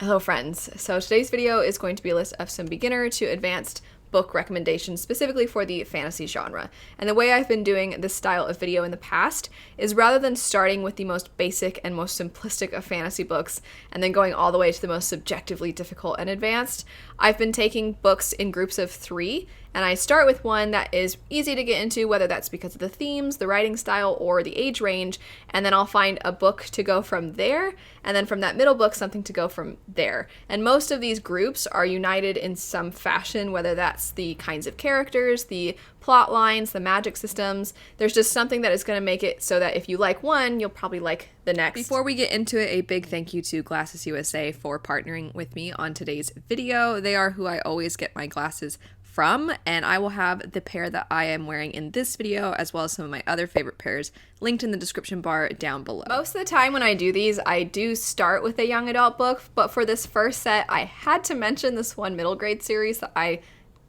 Hello friends, so today's video is going to be a list of some beginner to advanced book recommendations specifically for the fantasy genre. And the way I've been doing this style of video in the past is rather than starting with the most basic and most simplistic of fantasy books and then going all the way to the most subjectively difficult and advanced, I've been taking books in groups of 3, and I start with one that is easy to get into, whether that's because of the themes, the writing style, or the age range, and then I'll find a book to go from there, and then from that middle book, something to go from there. And most of these groups are united in some fashion, whether that's the kinds of characters, the plot lines, the magic systems. There's just something that is going to make it so that if you like one, you'll probably like the next. Before we get into it, a big thank you to Glasses USA for partnering with me on today's video. They are who I always get my glasses from, and I will have the pair that I am wearing in this video as well as some of my other favorite pairs linked in the description bar down below. Most of the time when I do these, I do start with a young adult book, but for this first set, I had to mention this one middle grade series that I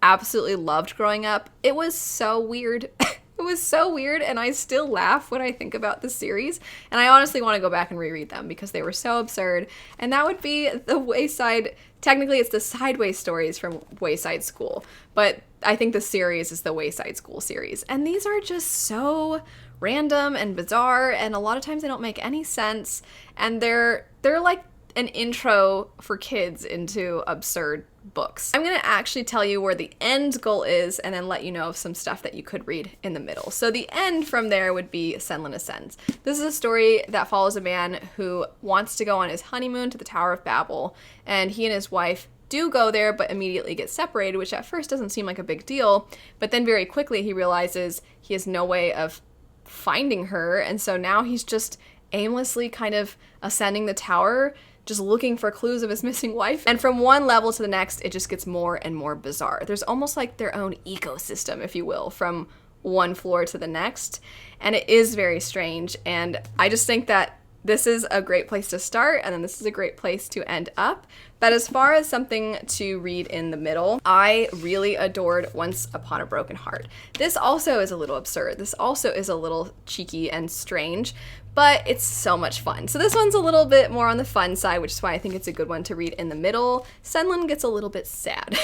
absolutely loved growing up. It was so weird. It was so weird, and I still laugh when I think about the series, and I honestly want to go back and reread them because they were so absurd. And that would be the Wayside, technically it's the Sideways stories from Wayside School, but I think the series is the Wayside School series. And these are just so random and bizarre, and a lot of times they don't make any sense, and they're like an intro for kids into absurd books. I'm going to actually tell you where the end goal is and then let you know of some stuff that you could read in the middle. So the end from there would be Sunlin Ascends. This is a story that follows a man who wants to go on his honeymoon to the Tower of Babel, and he and his wife do go there but immediately get separated, which at first doesn't seem like a big deal, but then very quickly he realizes he has no way of finding her, and so now he's just aimlessly kind of ascending the tower, just looking for clues of his missing wife. And from one level to the next, it just gets more and more bizarre. There's almost like their own ecosystem, if you will, from one floor to the next. And it is very strange. And I just think that this is a great place to start, and then this is a great place to end up. But as far as something to read in the middle, I really adored Once Upon a Broken Heart. This also is a little absurd. This also is a little cheeky and strange, but it's so much fun. So this one's a little bit more on the fun side, which is why I think it's a good one to read in the middle. Sunlin gets a little bit sad.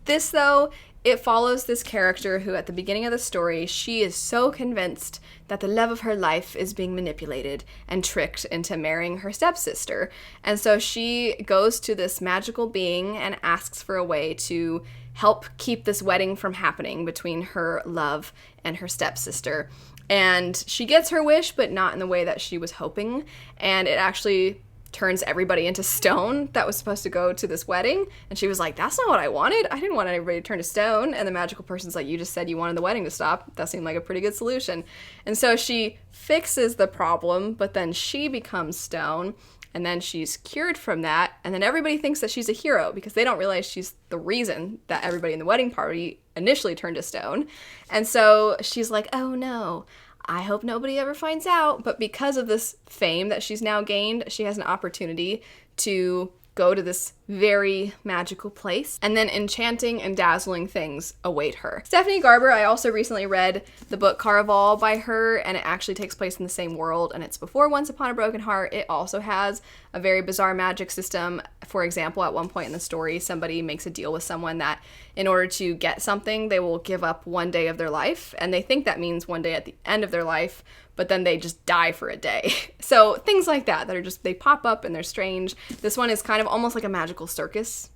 This, though, it follows this character who, at the beginning of the story, she is so convinced that the love of her life is being manipulated and tricked into marrying her stepsister. And so she goes to this magical being and asks for a way to help keep this wedding from happening between her love and her stepsister. And she gets her wish, but not in the way that she was hoping. And it actually turns everybody into stone that was supposed to go to this wedding. And she was like, that's not what I wanted. I didn't want everybody to turn to stone. And the magical person's like, you just said you wanted the wedding to stop. That seemed like a pretty good solution. And so she fixes the problem, but then she becomes stone. And then she's cured from that. And then everybody thinks that she's a hero because they don't realize she's the reason that everybody in the wedding party initially turned to stone. And so she's like, oh no, I hope nobody ever finds out. But because of this fame that she's now gained, she has an opportunity to go to this very magical place, and then enchanting and dazzling things await her. Stephanie Garber, I also recently read the book Caraval by her, and it actually takes place in the same world, and it's before Once Upon a Broken Heart. It also has a very bizarre magic system. For example, at one point in the story, somebody makes a deal with someone that in order to get something, they will give up one day of their life, and they think that means one day at the end of their life, but then they just die for a day. So things like that are just, they pop up and they're strange. This one is kind of almost like a magical circus,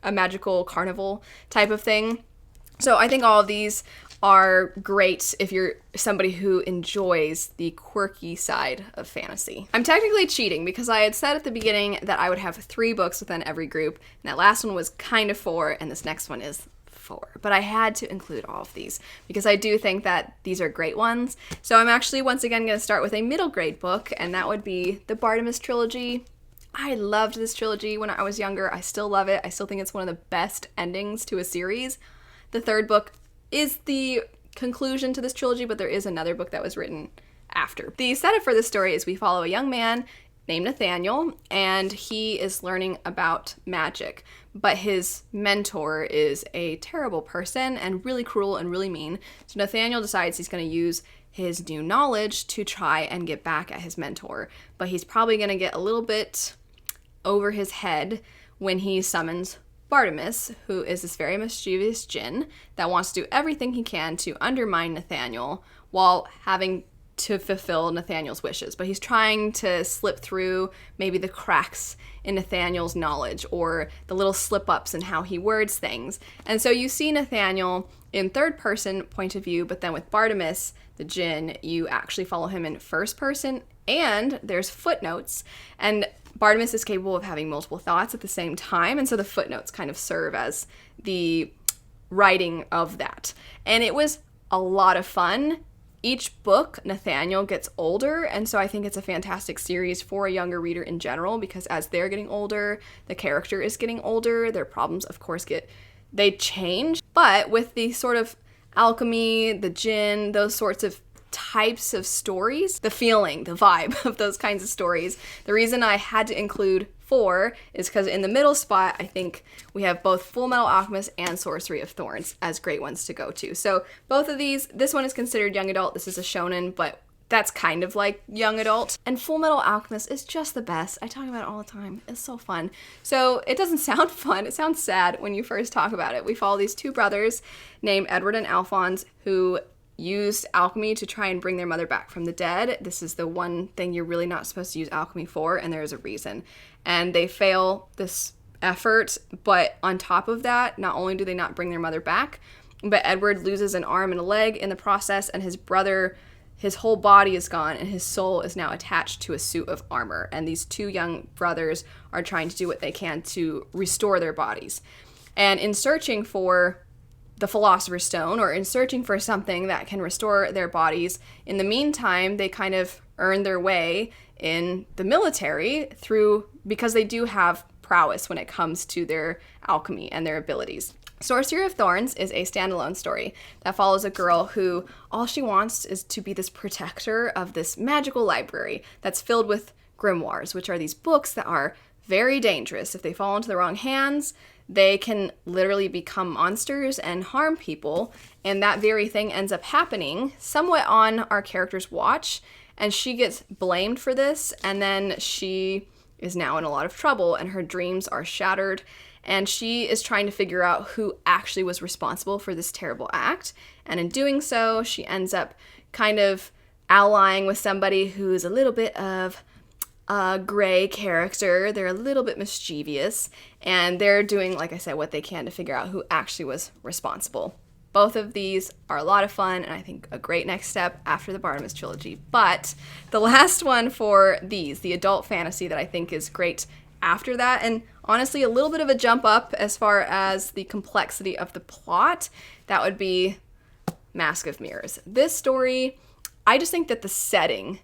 a magical carnival type of thing. So I think all of these are great if you're somebody who enjoys the quirky side of fantasy. I'm technically cheating because I had said at the beginning that I would have 3 books within every group, and that last one was kind of 4, and this next one is 4. But I had to include all of these because I do think that these are great ones. So I'm actually once again going to start with a middle grade book, and that would be the Bartimaeus trilogy. I loved this trilogy when I was younger. I still love it. I still think it's one of the best endings to a series. The 3rd book is the conclusion to this trilogy, but there is another book that was written after. The setup for this story is we follow a young man named Nathaniel, and he is learning about magic, but his mentor is a terrible person and really cruel and really mean. So Nathaniel decides he's going to use his new knowledge to try and get back at his mentor, but he's probably going to get a little bit over his head when he summons Bartimaeus, who is this very mischievous djinn that wants to do everything he can to undermine Nathaniel while having to fulfill Nathaniel's wishes. But he's trying to slip through maybe the cracks in Nathaniel's knowledge or the little slip-ups in how he words things. And so you see Nathaniel in third person point of view, but then with Bartimaeus, the djinn, you actually follow him in first person, and there's footnotes. And Bartimaeus is capable of having multiple thoughts at the same time, and so the footnotes kind of serve as the writing of that. And it was a lot of fun. Each book, Nathaniel gets older, and so I think it's a fantastic series for a younger reader in general, because as they're getting older, the character is getting older, their problems, of course, they change. But with the sort of alchemy, the djinn, those sorts of types of stories, the feeling, the vibe of those kinds of stories, the reason I had to include 4 is because in the middle spot, I think we have both Fullmetal Alchemist and Sorcery of Thorns as great ones to go to. So both of these, this one is considered young adult, this is a shonen, but that's kind of like young adult. And Fullmetal Alchemist is just the best. I talk about it all the time. It's so fun. So it doesn't sound fun. It sounds sad when you first talk about it. We follow these 2 brothers named Edward and Alphonse who used alchemy to try and bring their mother back from the dead. This is the one thing you're really not supposed to use alchemy for, and there's a reason. And they fail this effort, but on top of that, not only do they not bring their mother back, but Edward loses an arm and a leg in the process, and his brother, his whole body is gone, and his soul is now attached to a suit of armor. And these 2 young brothers are trying to do what they can to restore their bodies. And in searching for the Philosopher's Stone, or in searching for something that can restore their bodies, in the meantime, they kind of earn their way in the military because they do have prowess when it comes to their alchemy and their abilities. Sorcery of Thorns is a standalone story that follows a girl who all she wants is to be this protector of this magical library that's filled with grimoires, which are these books that are very dangerous. If they fall into the wrong hands, they can literally become monsters and harm people, and that very thing ends up happening somewhat on our character's watch, and she gets blamed for this, and then she is now in a lot of trouble, and her dreams are shattered, and she is trying to figure out who actually was responsible for this terrible act, and in doing so, she ends up kind of allying with somebody who's a little bit of a gray character. They're a little bit mischievous, and they're doing, like I said, what they can to figure out who actually was responsible. Both of these are a lot of fun, and I think a great next step after the Bartimaeus trilogy. But the last one for these, the adult fantasy that I think is great after that, and honestly a little bit of a jump up as far as the complexity of the plot, that would be Mask of Mirrors. This story, I just think that the setting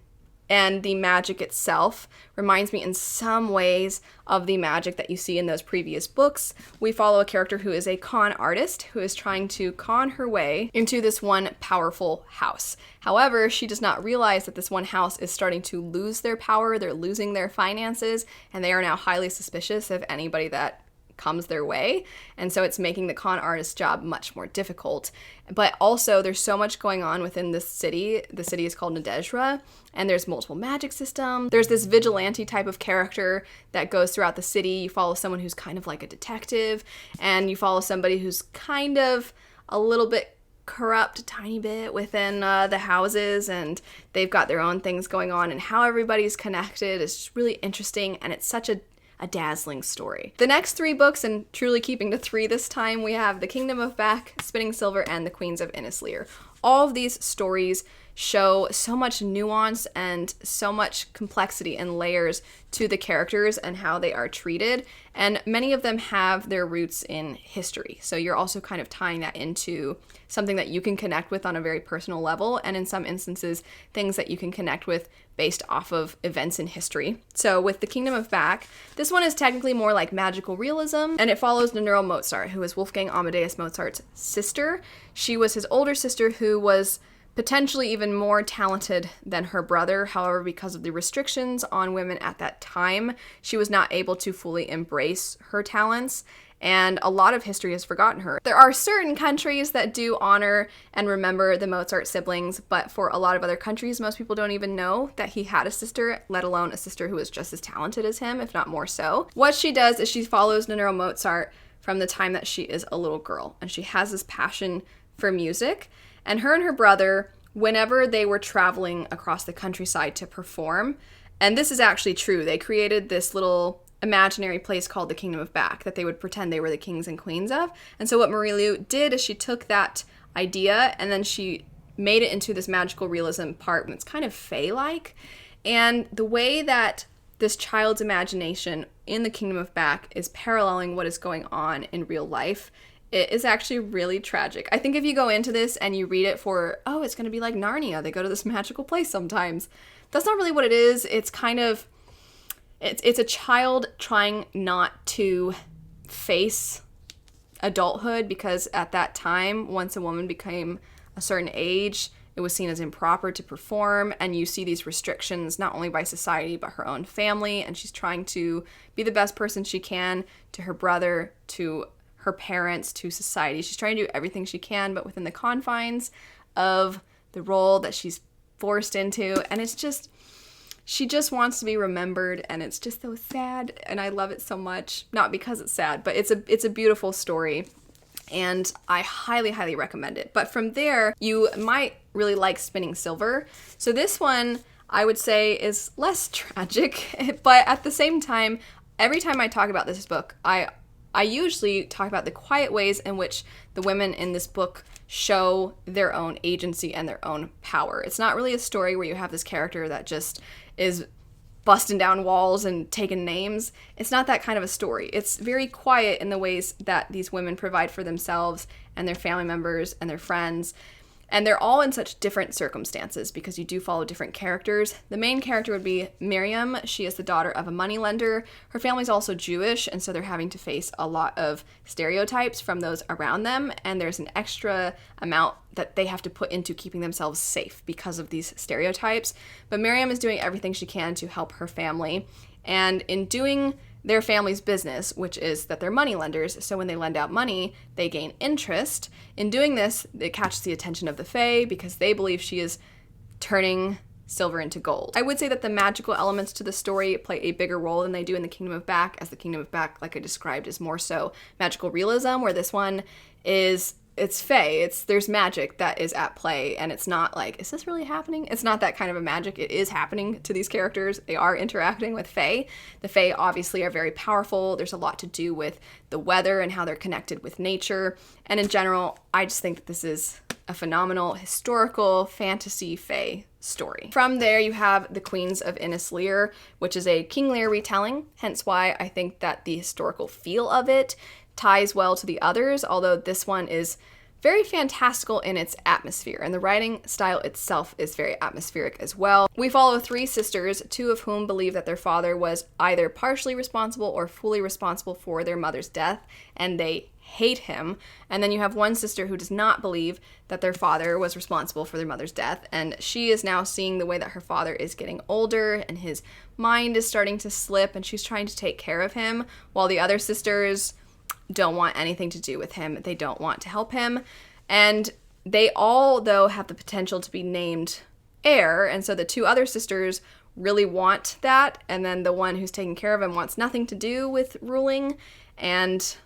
and the magic itself reminds me in some ways of the magic that you see in those previous books. We follow a character who is a con artist who is trying to con her way into this one powerful house. However, she does not realize that this one house is starting to lose their power, they're losing their finances, and they are now highly suspicious of anybody that comes their way, and so it's making the con artist's job much more difficult. But also there's so much going on within this city. The city is called Nadezhra, and there's multiple magic systems. There's this vigilante type of character that goes throughout the city. You follow someone who's kind of like a detective, and you follow somebody who's kind of a little bit corrupt a tiny bit within the houses, and they've got their own things going on, and how everybody's connected is just really interesting, and it's such a dazzling story. The next 3 books, and truly keeping to 3 this time, we have The Kingdom of Back, Spinning Silver, and The Queens of Innisleer. All of these stories show so much nuance and so much complexity and layers to the characters and how they are treated, and many of them have their roots in history. So you're also kind of tying that into something that you can connect with on a very personal level, and in some instances, things that you can connect with based off of events in history. So with The Kingdom of Back, this one is technically more like magical realism, and it follows Nannerl Mozart, who is Wolfgang Amadeus Mozart's sister. She was his older sister who was potentially even more talented than her brother. However, because of the restrictions on women at that time, she was not able to fully embrace her talents, and a lot of history has forgotten her. There are certain countries that do honor and remember the Mozart siblings, but for a lot of other countries, most people don't even know that he had a sister, let alone a sister who was just as talented as him, if not more so. What she does is she follows Nonoro Mozart from the time that she is a little girl, and she has this passion for music. And her brother, whenever they were traveling across the countryside to perform, and this is actually true, they created this little imaginary place called the Kingdom of Back that they would pretend they were the kings and queens of. And so what Marie Lu did is she took that idea and then she made it into this magical realism part, and it's kind of fae-like. And the way that this child's imagination in the Kingdom of Back is paralleling what is going on in real life, it is actually really tragic. I think if you go into this and you read it for, oh, it's going to be like Narnia, they go to this magical place sometimes. That's not really what it is. It's kind of, it's a child trying not to face adulthood, because at that time, once a woman became a certain age, it was seen as improper to perform, and you see these restrictions not only by society but her own family, and she's trying to be the best person she can to her brother, to her parents, to society. She's trying to do everything she can, but within the confines of the role that she's forced into, and it's just, she just wants to be remembered, and it's just so sad, and I love it so much. Not because it's sad, but it's a beautiful story, and I highly, highly recommend it. But from there, you might really like Spinning Silver. So this one, I would say, is less tragic, but at the same time, every time I talk about this book, I usually talk about the quiet ways in which the women in this book show their own agency and their own power. It's not really a story where you have this character that just is busting down walls and taking names. It's not that kind of a story. It's very quiet in the ways that these women provide for themselves and their family members and their friends. And they're all in such different circumstances because you do follow different characters. The main character would be Miriam. She is the daughter of a moneylender. Her family's also Jewish, and so they're having to face a lot of stereotypes from those around them, and there's an extra amount that they have to put into keeping themselves safe because of these stereotypes. But Miriam is doing everything she can to help her family, and in doing their family's business, which is that they're money lenders, so when they lend out money, they gain interest. In doing this, it catches the attention of the Fae because they believe she is turning silver into gold. I would say that the magical elements to the story play a bigger role than they do in the Kingdom of Back, as the Kingdom of Back, like I described, is more so magical realism, where this one is, it's fae, there's magic that is at play, and it's not like, is this really happening? It's not that kind of a magic. It is happening to these characters. They are interacting with fae. The fae obviously are very powerful. There's a lot to do with the weather and how they're connected with nature, and in general, I just think that this is a phenomenal historical fantasy fae story. From there, you have the Queens of Innisleer, which is a King Lear retelling, hence why I think that the historical feel of it ties well to the others, although this one is very fantastical in its atmosphere, and the writing style itself is very atmospheric as well. We follow three sisters, two of whom believe that their father was either partially responsible or fully responsible for their mother's death, and they hate him. And then you have one sister who does not believe that their father was responsible for their mother's death, and she is now seeing the way that her father is getting older and his mind is starting to slip, and she's trying to take care of him, while the other sisters don't want anything to do with him. They don't want to help him. And they all, though, have the potential to be named heir. And so the two other sisters really want that. And then the one who's taking care of him wants nothing to do with ruling. And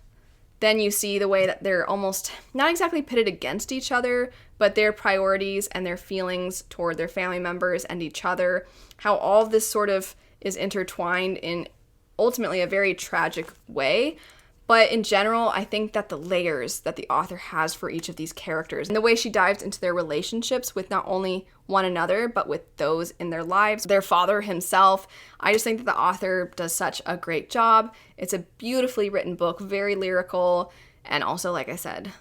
then you see the way that they're almost not exactly pitted against each other, but their priorities and their feelings toward their family members and each other, how all of this sort of is intertwined in ultimately a very tragic way. But in general, I think that the layers that the author has for each of these characters and the way she dives into their relationships with not only one another, but with those in their lives, their father himself, I just think that the author does such a great job. It's a beautifully written book, very lyrical, and also, like I said,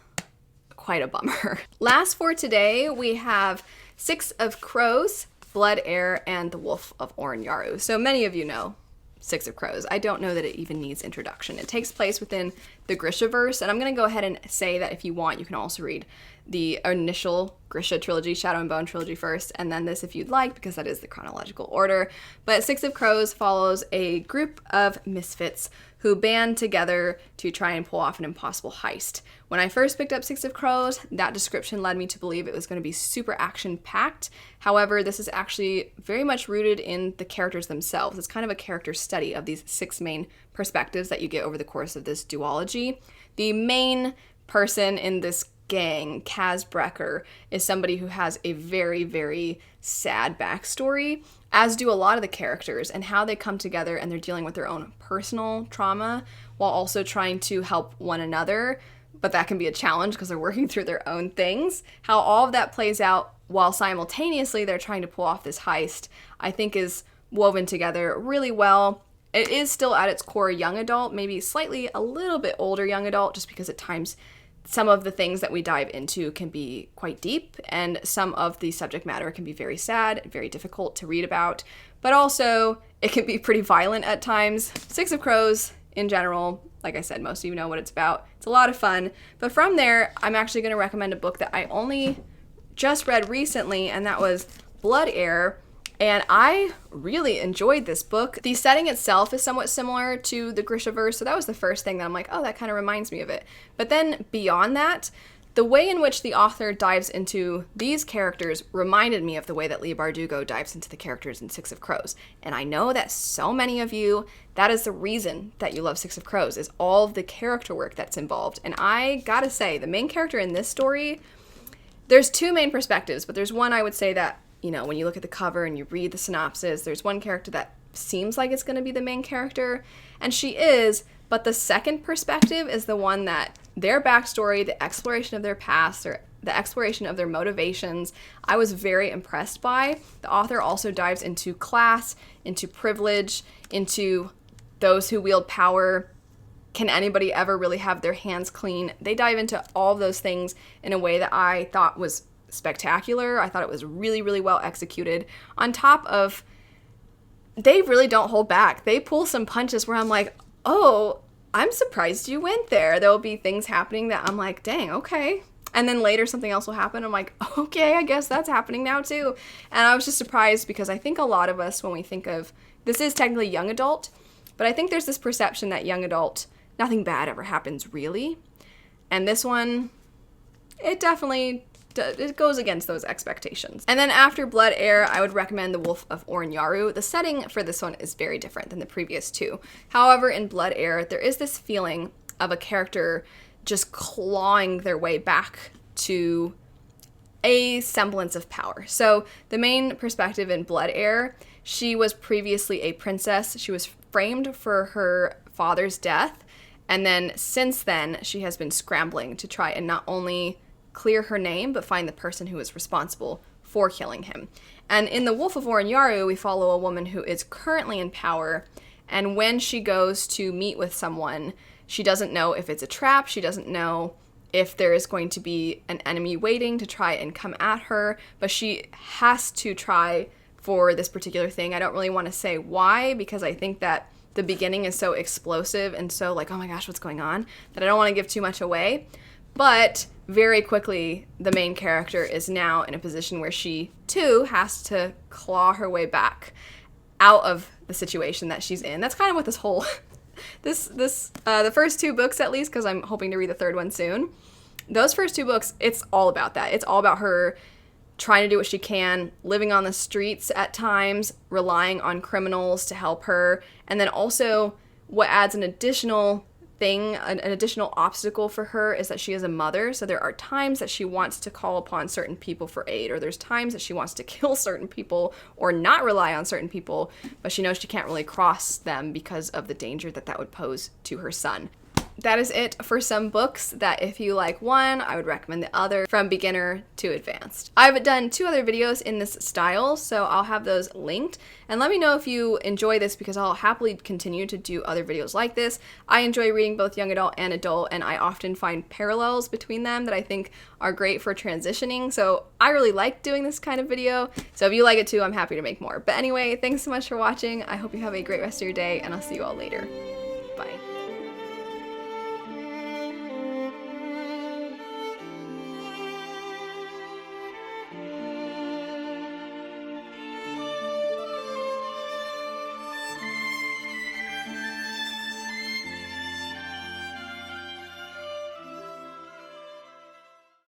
quite a bummer. Last for today, we have Six of Crows, Blood Heir, and The Wolf of War and Yarrow. So many of you know Six of Crows. I don't know that it even needs introduction. It takes place within the Grishaverse, and I'm going to go ahead and say that if you want, you can also read the initial Grisha trilogy, Shadow and Bone trilogy first, and then this if you'd like, because that is the chronological order. But Six of Crows follows a group of misfits who band together to try and pull off an impossible heist. When I first picked up Six of Crows, that description led me to believe it was going to be super action-packed. However, this is actually very much rooted in the characters themselves. It's kind of a character study of these 6 main perspectives that you get over the course of this duology. The main person in this gang, Kaz Brecker, is somebody who has a very, very sad backstory, as do a lot of the characters, and how they come together and they're dealing with their own personal trauma while also trying to help one another. But that can be a challenge because they're working through their own things. How all of that plays out while simultaneously they're trying to pull off this heist, I think is woven together really well. It is still at its core young adult, maybe slightly a little bit older young adult, just because at times some of the things that we dive into can be quite deep, and some of the subject matter can be very sad, very difficult to read about, but also it can be pretty violent at times. Six of Crows, in general, like I said, most of you know what it's about. It's a lot of fun, but from there, I'm actually going to recommend a book that I only just read recently, and that was Blood Heir. And I really enjoyed this book. The setting itself is somewhat similar to the Grishaverse, so that was the first thing that I'm like, oh, that kind of reminds me of it. But then beyond that, the way in which the author dives into these characters reminded me of the way that Leigh Bardugo dives into the characters in Six of Crows. And I know that so many of you, that is the reason that you love Six of Crows, is all of the character work that's involved. And I gotta say, the main character in this story, there's 2 main perspectives, but there's one I would say that, you know, when you look at the cover and you read the synopsis, there's one character that seems like it's going to be the main character, and she is, but the second perspective is the one that their backstory, the exploration of their past, or the exploration of their motivations, I was very impressed by. The author also dives into class, into privilege, into those who wield power. Can anybody ever really have their hands clean? They dive into all of those things in a way that I thought was spectacular. I thought it was really, really well executed. On top of, they really don't hold back. They pull some punches where I'm like, oh, I'm surprised you went there. There'll be things happening that I'm like, dang, okay. And then later something else will happen. I'm like, okay, I guess that's happening now too. And I was just surprised because I think a lot of us, when we think of, this is technically young adult, but I think there's this perception that young adult, nothing bad ever happens really. And this one, it definitely it goes against those expectations. And then after Blood Heir, I would recommend The Wolf of War and Yarrow. The setting for this one is very different than the previous 2. However, in Blood Heir, there is this feeling of a character just clawing their way back to a semblance of power. So the main perspective in Blood Heir, she was previously a princess. She was framed for her father's death. And then since then, she has been scrambling to try and not only clear her name, but find the person who is responsible for killing him. And in The Wolf of War and Yarrow, we follow a woman who is currently in power, and when she goes to meet with someone, she doesn't know if it's a trap, she doesn't know if there is going to be an enemy waiting to try and come at her, but she has to try for this particular thing. I don't really want to say why, because I think that the beginning is so explosive and so like, oh my gosh, what's going on, that I don't want to give too much away. But very quickly, the main character is now in a position where she, too, has to claw her way back out of the situation that she's in. That's kind of what this whole, the first 2 books at least, because I'm hoping to read the 3rd one soon. Those first 2 books, it's all about that. It's all about her trying to do what she can, living on the streets at times, relying on criminals to help her, and then also what adds an additional thing, an additional obstacle for her is that she is a mother, so there are times that she wants to call upon certain people for aid, or there's times that she wants to kill certain people or not rely on certain people, but she knows she can't really cross them because of the danger that that would pose to her son. that is it for some books that if you like one, I would recommend the other, from beginner to advanced. I've done 2 other videos in this style, so I'll have those linked. And let me know if you enjoy this, because I'll happily continue to do other videos like this. I enjoy reading both young adult and adult, and I often find parallels between them that I think are great for transitioning. So I really like doing this kind of video. So if you like it too, I'm happy to make more. But anyway, thanks so much for watching. I hope you have a great rest of your day, and I'll see you all later.